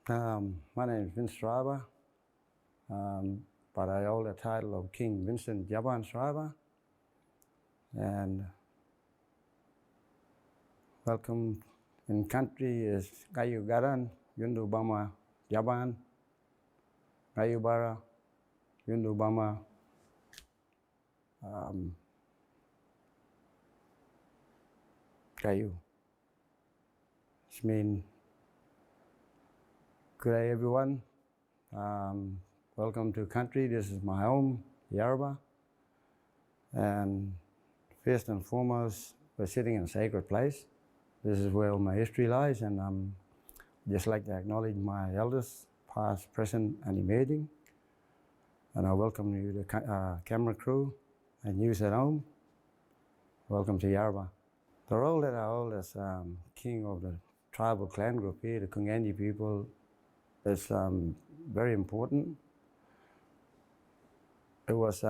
My name is Vincent Schrieber, but I hold the title of King Vincent Jabaan Schrieber. And welcome in country is Gayu Garan, Yundu Bama Jabaan, Gayu Bara, Yundu Bama Gayu. It means good day everyone. Welcome to country. This is my home, Yarrabah. And first and foremost, we're sitting in a sacred place. This is where all my history lies, and I'm just like to acknowledge my elders, past, present, and emerging. And I welcome you, the camera crew and youth at home. Welcome to Yarrabah. The role that I hold as king of the tribal clan group here, the Kunganji people, is very important. It was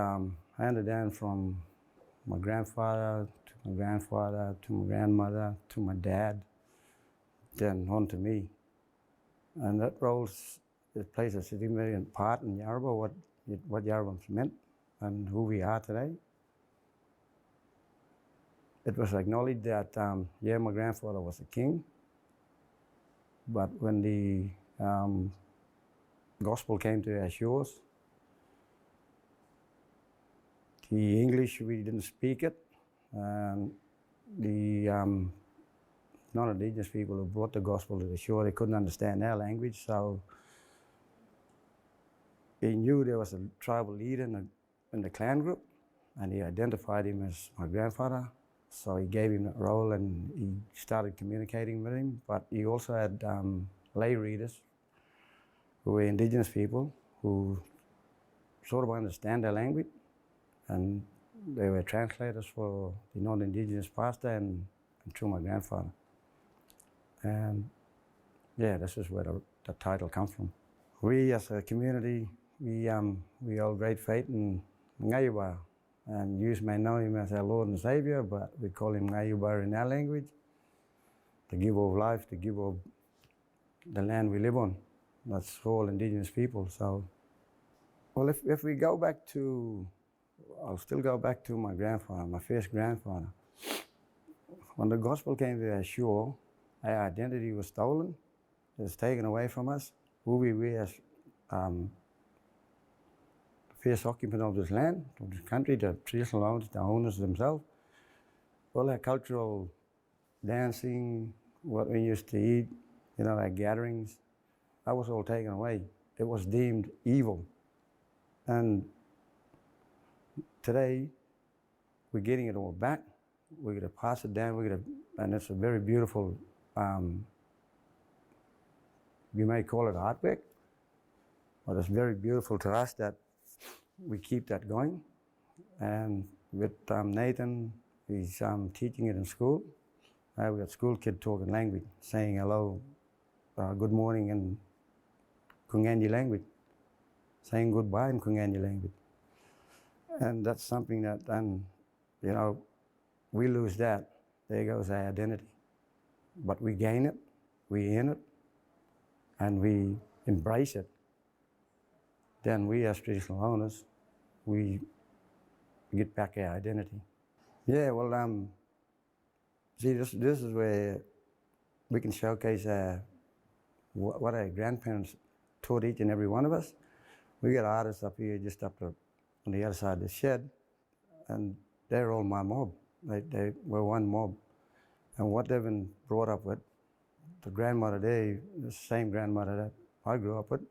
handed down from my grandfather to my grandfather to my grandmother to my dad, then on to me. And that role plays a significant part in Yarrabah, what Yarrabah meant and who we are today. It was acknowledged that, my grandfather was a king, but when the gospel came to our shores, the English, we didn't speak it, and the non-indigenous people who brought the gospel to the shore, they couldn't understand our language, so he knew there was a tribal leader in the clan group, and he identified him as my grandfather. So he gave him that role and he started communicating with him. But he also had lay readers who were indigenous people who sort of understand their language, and they were translators for the non-indigenous pastor and to my grandfather. And yeah, this is where the title comes from. We as a community, we hold great faith in Ngayubar. And you may know him as our Lord and Savior, but we call him Ngayubar in our language, the giver of life, the giver of the land we live on. That's all indigenous people. So, well, if we go back to, I'll still go back to my grandfather, my first grandfather. When the gospel came to our shore, our identity was stolen. It was taken away from us. Who we were as first occupant of this land, of this country, the traditional owners, the owners themselves. All our cultural dancing, what we used to eat, our gatherings, that was all taken away. It was deemed evil. And today, we're getting it all back. We're going to pass it down, and it's a very beautiful, you may call it artwork, but it's very beautiful to us that we keep that going. And with Nathan, he's teaching it in school. We got school kid talking language, saying hello, good morning in Kunganji language, saying goodbye in Kunganji language. And that's something that then, we lose that, there goes our identity. But we gain it, we earn it, and we embrace it. Then we as traditional owners, we get back our identity. Yeah, well, see, this is where we can showcase what our grandparents taught each and every one of us. We got artists up here, just up on the other side of the shed, and they're all my mob. They were one mob. And what they've been brought up with, the grandmother there, the same grandmother that I grew up with,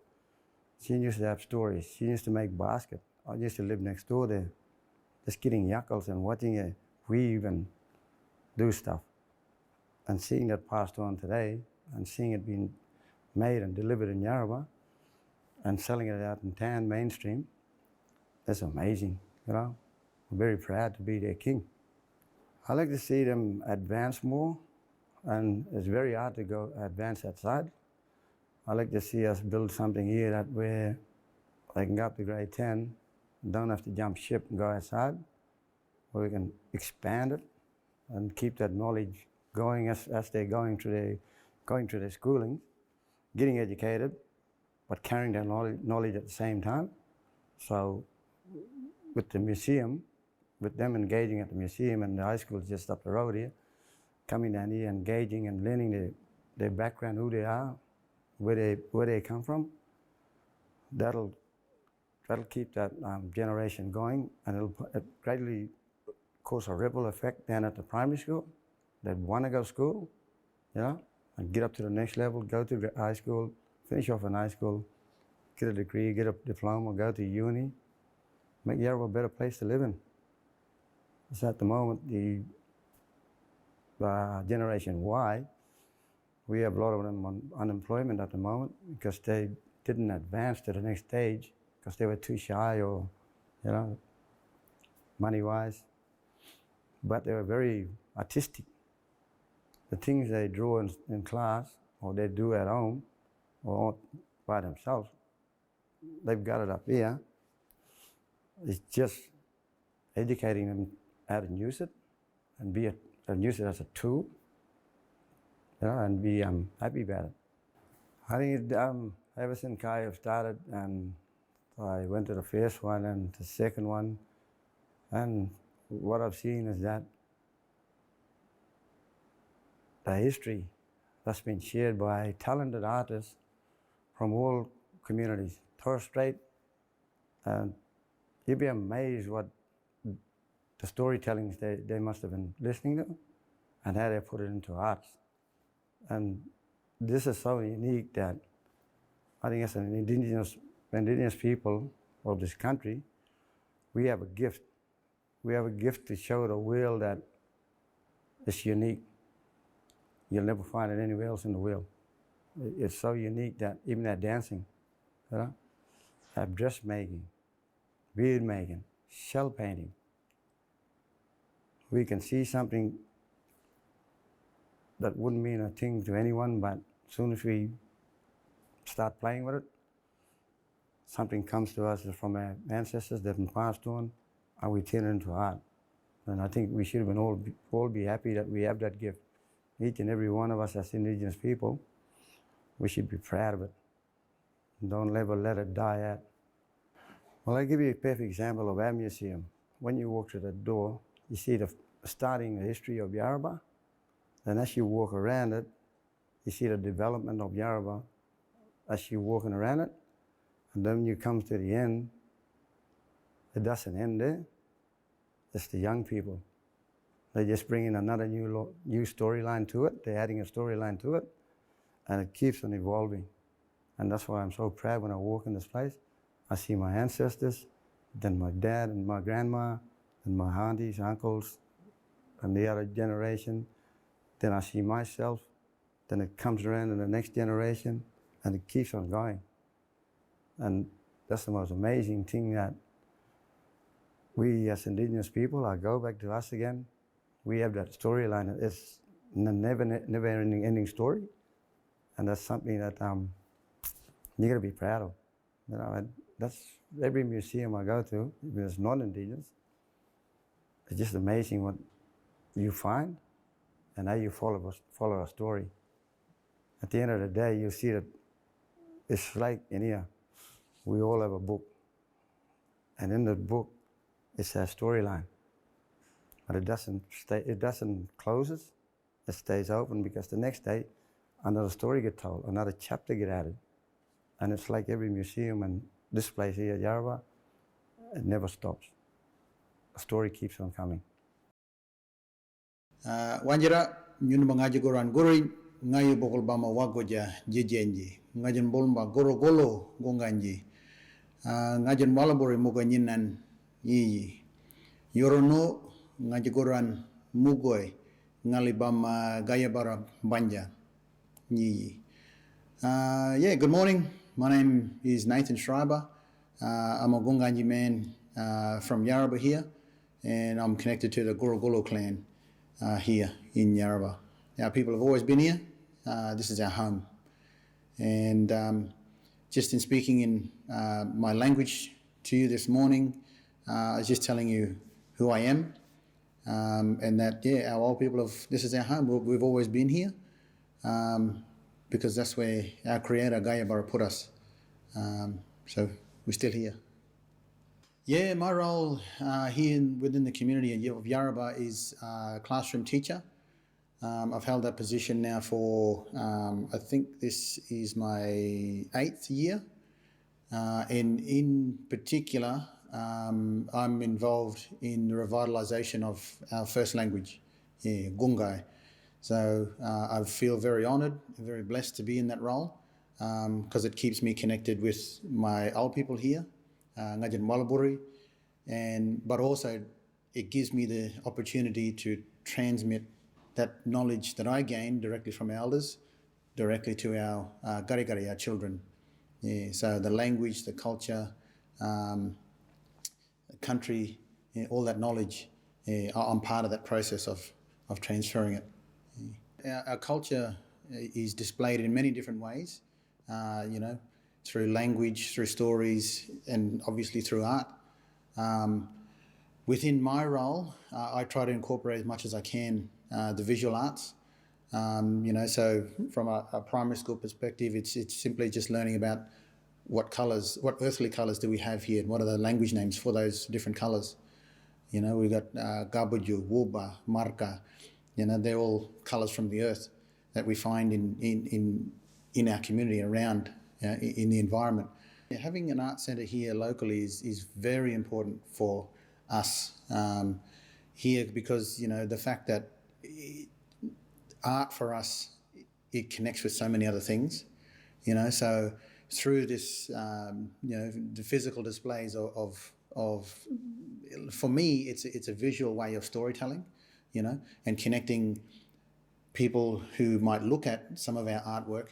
she used to have stories. She used to make baskets. I used to live next door there, just getting yakkles and watching her weave and do stuff. And seeing that passed on today, and seeing it being made and delivered in Yarrabah, and selling it out in town, mainstream, that's amazing, I'm very proud to be their king. I like to see them advance more, and it's very hard to go advance outside. I like to see us build something here that where they can go up to grade 10, don't have to jump ship and go outside, where we can expand it and keep that knowledge going as they're going through their schooling. getting educated, but carrying their knowledge at the same time. So with the museum, with them engaging at the museum and the high school just up the road here, coming down here, engaging and learning their background, who they are, where they come from, that'll keep that generation going, and it'll greatly cause a ripple effect down at the primary school. They want to go to school, and get up to the next level, go to the high school, finish off in high school, get a degree, get a diploma, go to uni, make Yarrabah a better place to live in. So at the moment, the Generation Y, we have a lot of them on unemployment at the moment because they didn't advance to the next stage because they were too shy or, money-wise. But they were very artistic. The things they draw in class or they do at home or by themselves, they've got it up here. It's just educating them how to use it and use it as a tool, and be happy about it. I think ever since CIAF started, and I went to the first one and the second one, and what I've seen is that the history that's been shared by talented artists from all communities, Torres Strait, and you'd be amazed what the storytellings they must have been listening to and how they put it into arts. And this is so unique that I think as an indigenous people of this country, we have a gift. We have a gift to show the world that it's unique. You'll never find it anywhere else in the world. It's so unique that even that dancing, that dressmaking, bead making, shell painting, we can see something that wouldn't mean a thing to anyone, but as soon as we start playing with it, something comes to us from our ancestors that have been passed on, and we turn it into art. And I think we should have all be happy that we have that gift. Each and every one of us as indigenous people, we should be proud of it. Don't ever let it die out. Well, I'll give you a perfect example of our museum. When you walk to the door, you see the history of Yarrabah. Then as you walk around it, you see the development of Yarrabah as you're walking around it. And then when you come to the end, it doesn't end there. It's the young people. They just bring in another new storyline to it. They're adding a storyline to it, and it keeps on evolving. And that's why I'm so proud when I walk in this place. I see my ancestors, then my dad and my grandma, and my aunties, uncles, and the other generation. Then I see myself. Then it comes around in the next generation, and it keeps on going. And that's the most amazing thing, that we as indigenous people, I go back to us again. We have that storyline. It's a never ending story. And that's something that you got to be proud of. That's every museum I go to, even if it's not indigenous. It's just amazing what you find and how you follow a story. At the end of the day, you see that it's like in here, we all have a book. And in the book, it's a storyline. But it doesn't close. It stays open because the next day, another story gets told, another chapter gets added. And it's like every museum and this place here at Yarrabah, it never stops. The story keeps on coming. Wanjira nyun mangaji goran gori ngayu bokol bama wagoja jejenji ngajen bolmba goro golo gonganji ngajen malabori mugo nyinan yi yorono ngaji goran mugoy ngali bama gaya bara banja yi. Yeah, good morning. My name is Vincent Schrieber. I'm a Gunganji man from Yarrabah here, and I'm connected to the Gorogolo clan here in Yarrabah. Our people have always been here. This is our home. And just in speaking in my language to you this morning, I was just telling you who I am, and that, yeah, our old people this is our home. We've always been here. because that's where our creator, Gayabara, put us. So we're still here. Yeah, my role here within the community of Yarrabah is classroom teacher. I've held that position now for, I think this is my 8th year. And in particular, I'm involved in the revitalisation of our first language, Gungai. So I feel very honoured and very blessed to be in that role because it keeps me connected with my old people here, Ngajan Walaburi, but also it gives me the opportunity to transmit that knowledge that I gained directly from elders, directly to our garigari, our children. Yeah, so the language, the culture, the country, all that knowledge, I'm part of that process of transferring it. Our culture is displayed in many different ways, through language, through stories, and obviously through art. Within my role, I try to incorporate as much as I can the visual arts. So from a primary school perspective, it's simply just learning about what earthly colours do we have here, and what are the language names for those different colours. We've got Gabuju, Wuba, Marka. They're all colours from the earth that we find in our community, around in the environment. Having an art centre here locally is very important for us here, because the fact that art for us, it connects with so many other things, so through this the physical displays of for me it's a visual way of storytelling, and connecting people who might look at some of our artwork,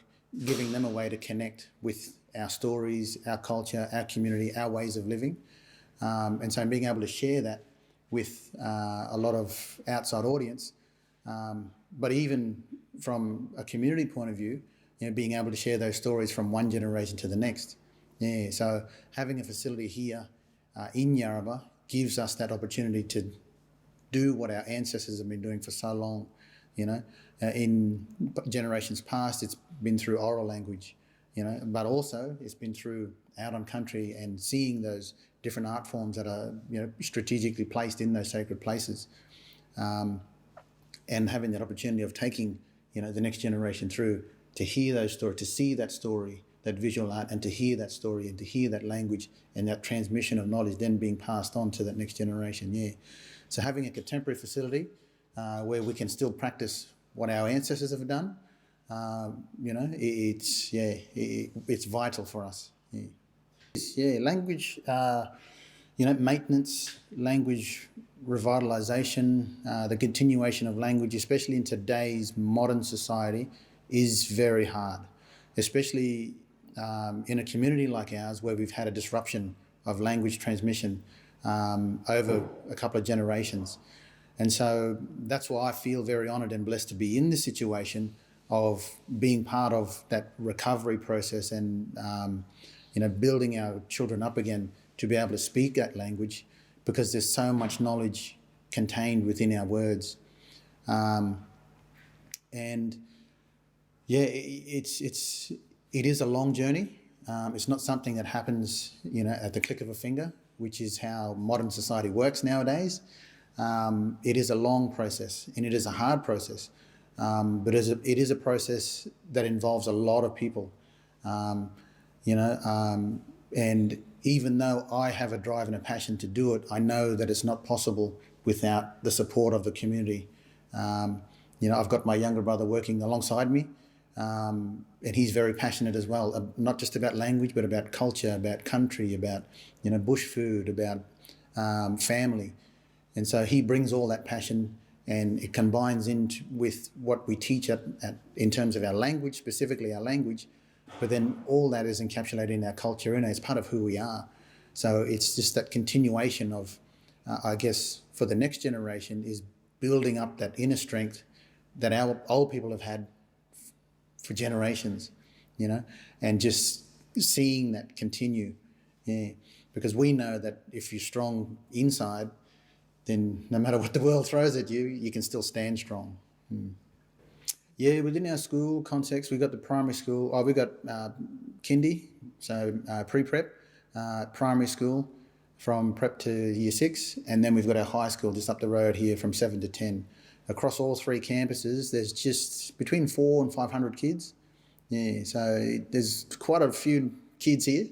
giving them a way to connect with our stories, our culture, our community, our ways of living, and so being able to share that with a lot of outside audience, but even from a community point of view, being able to share those stories from one generation to the next. Yeah, so having a facility here in Yarrabah gives us that opportunity to do what our ancestors have been doing for so long. In generations past, it's been through oral language, but also it's been through out on country and seeing those different art forms that are, strategically placed in those sacred places, and having that opportunity of taking, the next generation through to hear those stories, to see that story, that visual art, and to hear that story and to hear that language and that transmission of knowledge then being passed on to that next generation. Yeah. So having a contemporary facility where we can still practice what our ancestors have done, it's vital for us. Yeah, language, maintenance, language revitalisation, the continuation of language, especially in today's modern society, is very hard, especially in a community like ours where we've had a disruption of language transmission over a couple of generations. And so that's why I feel very honoured and blessed to be in this situation of being part of that recovery process and, building our children up again to be able to speak that language, because there's so much knowledge contained within our words. It is a long journey. It's not something that happens, at the click of a finger, which is how modern society works nowadays. It is a long process and it is a hard process, but it is a process that involves a lot of people, and even though I have a drive and a passion to do it, I know that it's not possible without the support of the community. I've got my younger brother working alongside me, and he's very passionate as well, not just about language, but about culture, about country, about, bush food, about family. And so he brings all that passion, and it combines with what we teach in terms of our language, specifically our language, but then all that is encapsulated in our culture, and it's part of who we are. So it's just that continuation of, I guess, for the next generation, is building up that inner strength that our old people have had for generations, and just seeing that continue. Yeah, because we know that if you're strong inside, then no matter what the world throws at you, you can still stand strong. Yeah, within our school context, we've got the primary school. Oh, we've got kindy, so pre-prep, primary school from prep to year 6, and then we've got our high school just up the road here from 7 to 10. Across all 3 campuses, there's just between 400 and 500 kids. Yeah, so there's quite a few kids here.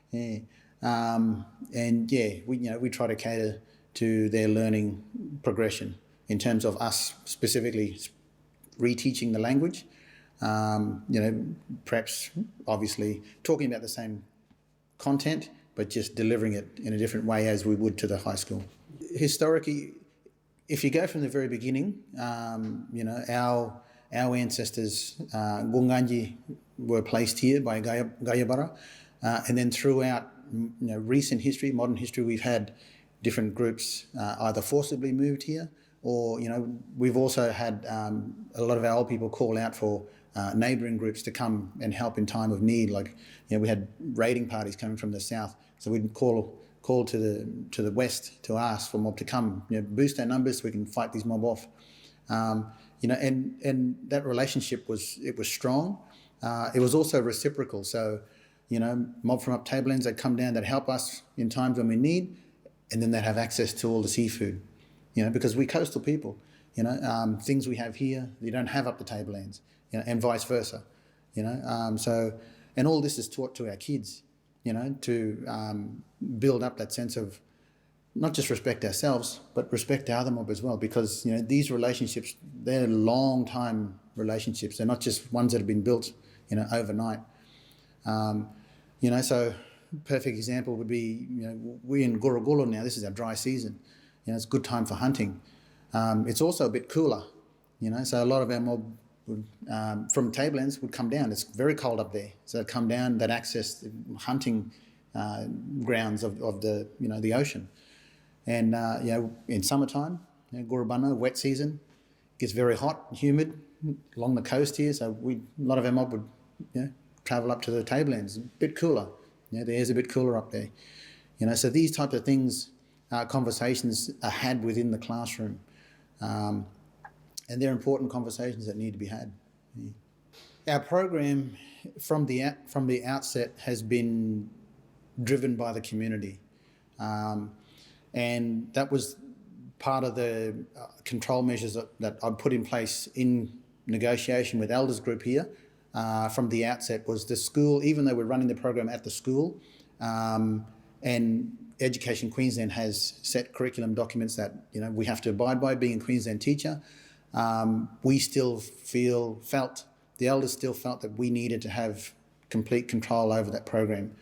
Yeah. And yeah, we try to cater to their learning progression in terms of us specifically reteaching the language. Perhaps obviously talking about the same content, but just delivering it in a different way as we would to the high school. Historically, if you go from the very beginning, our ancestors, Gunganji, were placed here by Yarrabah, and then throughout recent history, modern history, we've had different groups either forcibly moved here, or we've also had a lot of our old people call out for neighbouring groups to come and help in time of need. Like we had raiding parties coming from the south, so we'd call to the west to ask for mob to come, boost our numbers so we can fight these mob off. And that relationship was strong. It was also reciprocal. So, mob from up Tablelands, they'd come down, they'd help us in times when we need, and then they'd have access to all the seafood, because we coastal people, things we have here, you don't have up the Tablelands, and vice versa, So, and all this is taught to our kids, to build up that sense of not just respect ourselves, but respect our other mob as well, because these relationships, they're long time relationships. They're not just ones that have been built, overnight. So perfect example would be, we in Gorogolo now. This is our dry season. It's a good time for hunting. It's also a bit cooler, So a lot of our mob would, from Tablelands would come down. It's very cold up there, so they'd come down. They'd access the hunting grounds of the the ocean. And in summertime, Gorobunna, wet season, gets very hot, humid along the coast here. So a lot of our mob would travel up to the Tablelands, a bit cooler. The air's a bit cooler up there. So these types of things, conversations are had within the classroom, and they're important conversations that need to be had. Yeah. Our program from the outset has been driven by the community. And that was part of the control measures that I put in place in negotiation with elders group here from the outset. Was the school, even though we're running the program at the school, and Education Queensland has set curriculum documents that we have to abide by, being a Queensland teacher, we still the elders still felt that we needed to have complete control over that program.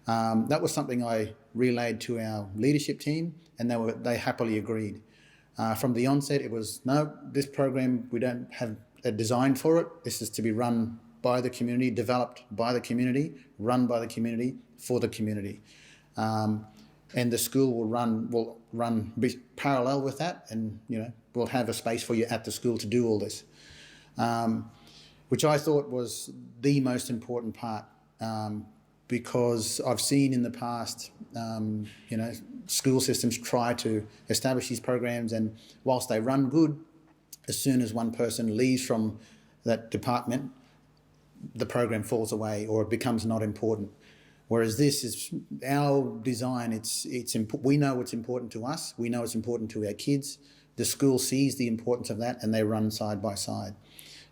That was something I relayed to our leadership team, and they happily agreed. From the onset, it was, no, this program, we don't have a design for it. This is to be run by the community, developed by the community, run by the community, for the community. And the school will run parallel with that, and we'll have a space for you at the school to do all this, which I thought was the most important part. Because I've seen in the past, school systems try to establish these programs, and whilst they run good, as soon as one person leaves from that department, the program falls away or it becomes not important. Whereas this is our design. We know it's important to us. We know it's important to our kids. The school sees the importance of that, and they run side by side.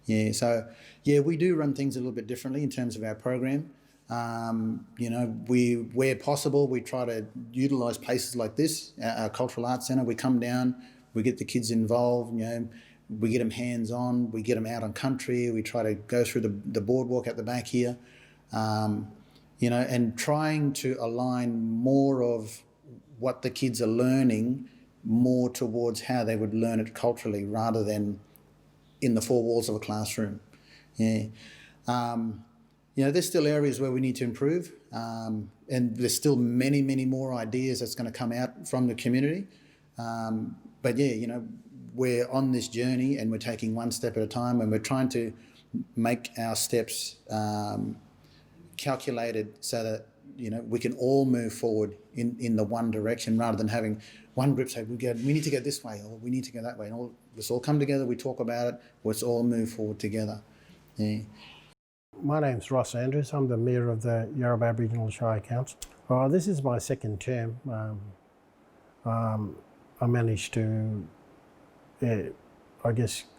Yeah. So we do run things a little bit differently in terms of our program. Where possible, we try to utilise places like this, our Cultural Arts Centre. We come down, we get the kids involved, we get them hands-on, we get them out on country, we try to go through the boardwalk at the back here, and trying to align more of what the kids are learning more towards how they would learn it culturally rather than in the 4 walls of a classroom. Yeah. There's still areas where we need to improve, and there's still many, many more ideas that's going to come out from the community. But we're on this journey, and we're taking one step at a time, and we're trying to make our steps calculated so that we can all move forward in the one direction rather than having one group say we need to go this way or we need to go that way. And let's all come together, we talk about it, let's all move forward together. Yeah. My name's Ross Andrews. I'm the Mayor of the Yarrabah Aboriginal Shire Council. This is my second term. I managed to,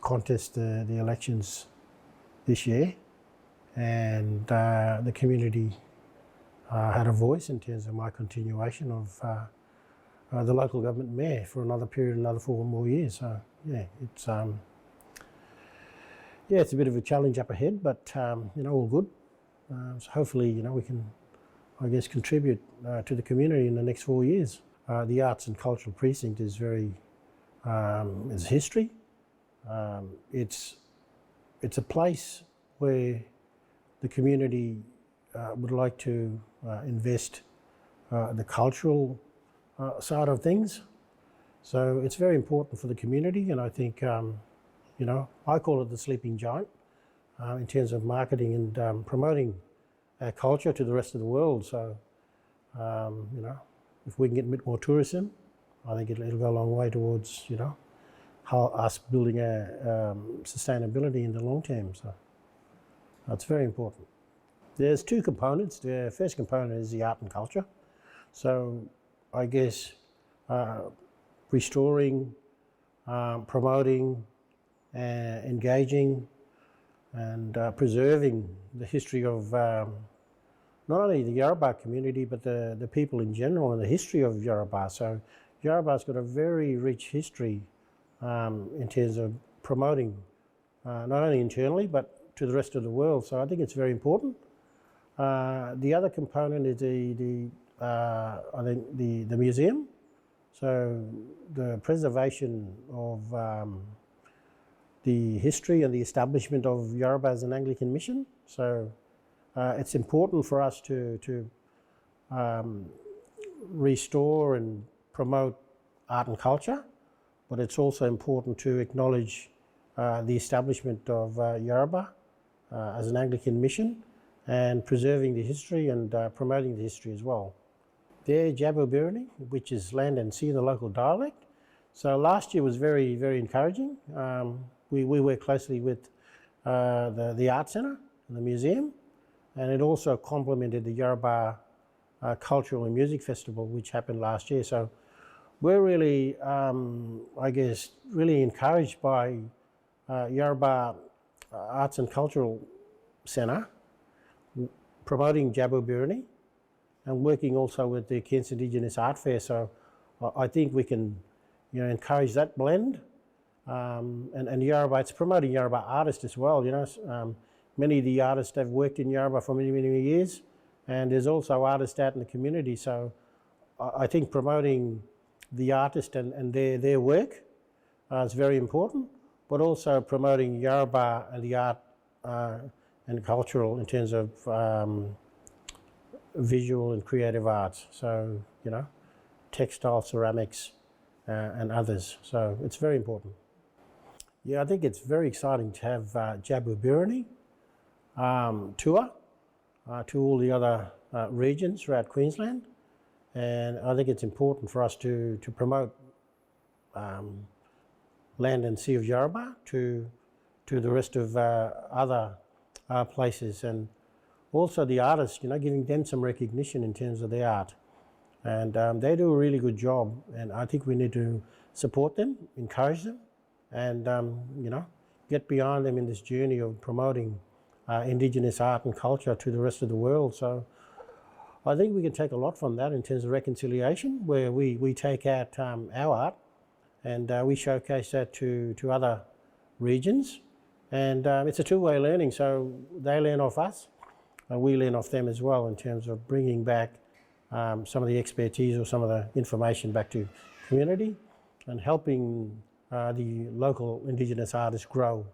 contest the elections this year, and the community had a voice in terms of my continuation of the local government mayor for another period, another 4 more years. So it's a bit of a challenge up ahead, but all good. So hopefully, we can, contribute to the community in the next 4 years. The Arts and Cultural Precinct is very, it's history. It's a place where the community would like to invest the cultural side of things. So it's very important for the community, and I think, I call it the sleeping giant in terms of marketing and promoting our culture to the rest of the world. So, if we can get a bit more tourism, I think it'll go a long way towards, how us building our sustainability in the long term. So that's very important. There's 2 components. The first component is the art and culture. So I guess restoring, promoting, engaging and preserving the history of not only the Yarrabah community but the people in general and the history of Yarrabah. So Yarrabah's got a very rich history in terms of promoting not only internally but to the rest of the world. So I think it's very important. The other component is the museum. So the preservation of the history and the establishment of Yarrabah as an Anglican mission. So it's important for us to restore and promote art and culture, but it's also important to acknowledge the establishment of Yarrabah as an Anglican mission and preserving the history and promoting the history as well. Their Jabaan, which is land and sea in the local dialect. So last year was very, very encouraging. We work closely with the Art Centre and the museum, and it also complemented the Yarrabah Cultural and Music Festival, which happened last year. So we're really, really encouraged by Yarrabah Arts and Cultural Centre promoting Jabaan and working also with the Cairns Indigenous Art Fair. So I think we can, encourage that blend. And Yarrabah, it's promoting Yarrabah artists as well. Many of the artists have worked in Yarrabah for many, many years, and there's also artists out in the community. So I think promoting the artist and their work is very important, but also promoting Yarrabah and the art and cultural in terms of visual and creative arts. So, textile, ceramics, and others. So it's very important. Yeah, I think it's very exciting to have Jabaan tour to all the other regions throughout Queensland, and I think it's important for us to promote land and sea of Yarrabah to the rest of other places, and also the artists, giving them some recognition in terms of their art. And they do a really good job, and I think we need to support them, encourage them, and get behind them in this journey of promoting Indigenous art and culture to the rest of the world. So I think we can take a lot from that in terms of reconciliation, where we take out our art and we showcase that to other regions. And it's a two-way learning, so they learn off us and we learn off them as well in terms of bringing back some of the expertise or some of the information back to community and helping the local Indigenous artists grow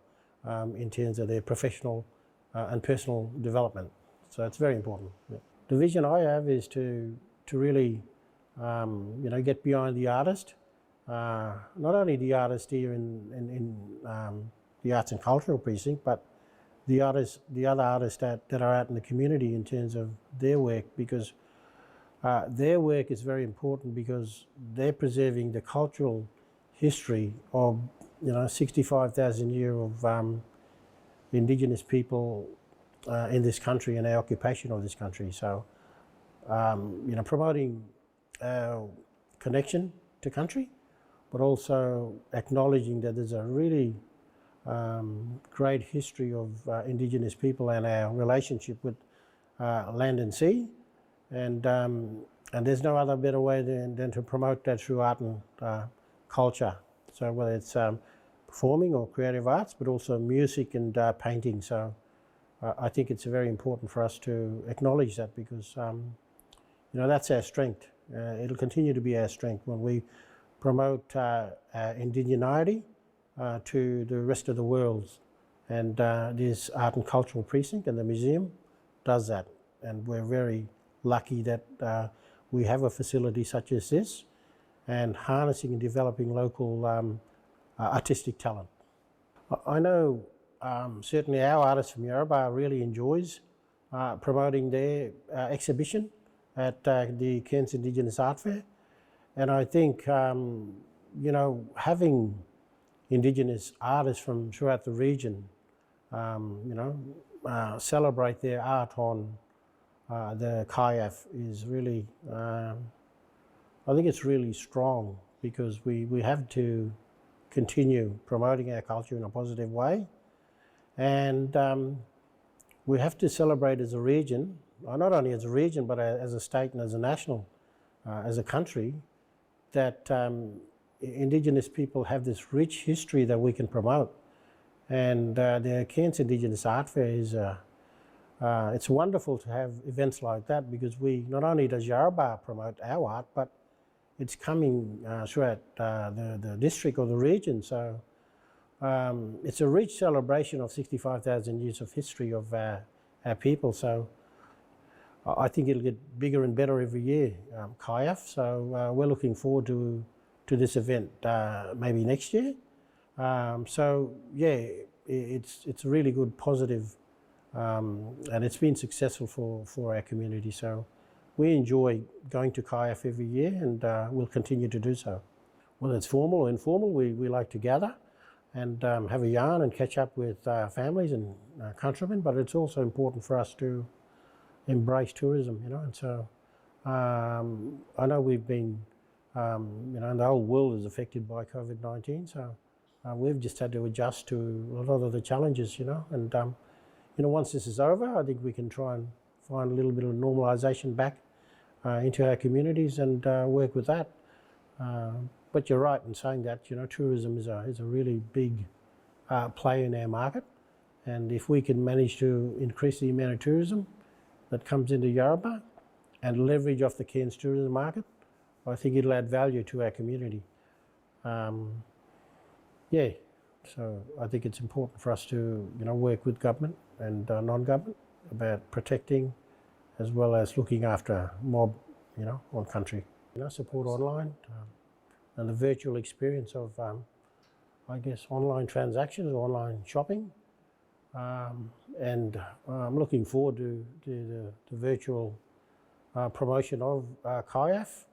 in terms of their professional and personal development. So it's very important. Yeah. The vision I have is to really get behind the artist, not only the artist here in the Arts and Cultural Precinct, but the other artists that are out in the community in terms of their work, because Their work is very important because they're preserving the cultural history of 65,000 years of Indigenous people in this country and our occupation of this country. So promoting our connection to country, but also acknowledging that there's a really great history of Indigenous people and our relationship with land and sea, and there's no other better way than to promote that through art and culture. So whether it's performing or creative arts, but also music and painting. So I think it's very important for us to acknowledge that, because that's our strength. It'll continue to be our strength when we promote indigeneity to the rest of the world. And this Art and Cultural Precinct and the museum does that. And we're very lucky that we have a facility such as this, and harnessing and developing local artistic talent. I know certainly our artists from Yarrabah really enjoys promoting their exhibition at the Cairns Indigenous Art Fair. And I think, having Indigenous artists from throughout the region, celebrate their art on the CIAF is really, I think it's really strong, because we have to continue promoting our culture in a positive way. And we have to celebrate as a region, not only as a region, but as a state and as a national, as a country, that Indigenous people have this rich history that we can promote. And the Cairns Indigenous Art Fair is, it's wonderful to have events like that, because not only does Yarrabah promote our art, but it's coming throughout the district or the region. So it's a rich celebration of 65,000 years of history of our people. So I think it'll get bigger and better every year, CIAF. So we're looking forward to this event maybe next year. So yeah, it's a really good, positive, and it's been successful for our community. So we enjoy going to CIAF every year, and we'll continue to do so. Whether it's formal or informal, we like to gather and have a yarn and catch up with families and countrymen, but it's also important for us to embrace tourism, and so I know we've been, and the whole world is affected by COVID-19, so we've just had to adjust to a lot of the challenges, and once this is over, I think we can try and find a little bit of normalisation back into our communities and work with that. But you're right in saying that, tourism is a really big player in our market, and if we can manage to increase the amount of tourism that comes into Yarrabah and leverage off the Cairns tourism market, I think it'll add value to our community. Yeah, so I think it's important for us to work with government and non-government about protecting as well as looking after mob, on country. Support online and the virtual experience of, I guess, online transactions or online shopping. And I'm looking forward to the virtual promotion of CIAF.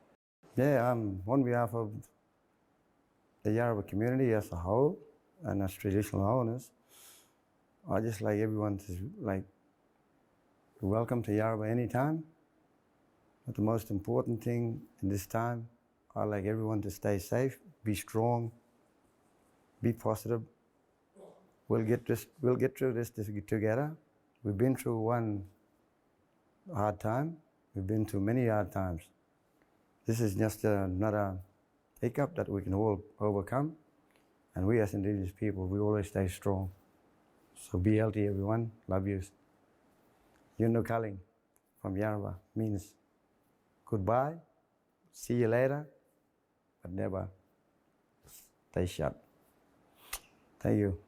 Yeah, on behalf of the Yarrabah community as a whole and as traditional owners, I just like everyone to welcome to Yarrabah anytime. But the most important thing in this time, I like everyone to stay safe, be strong, be positive. We'll get through this together. We've been through one hard time. We've been through many hard times. This is just another hiccup that we can all overcome. And we as Indigenous people, we always stay strong. So be healthy, everyone. Love you. Yunno Kaling from Yarrabah means goodbye, see you later, but never stay shut. Thank you.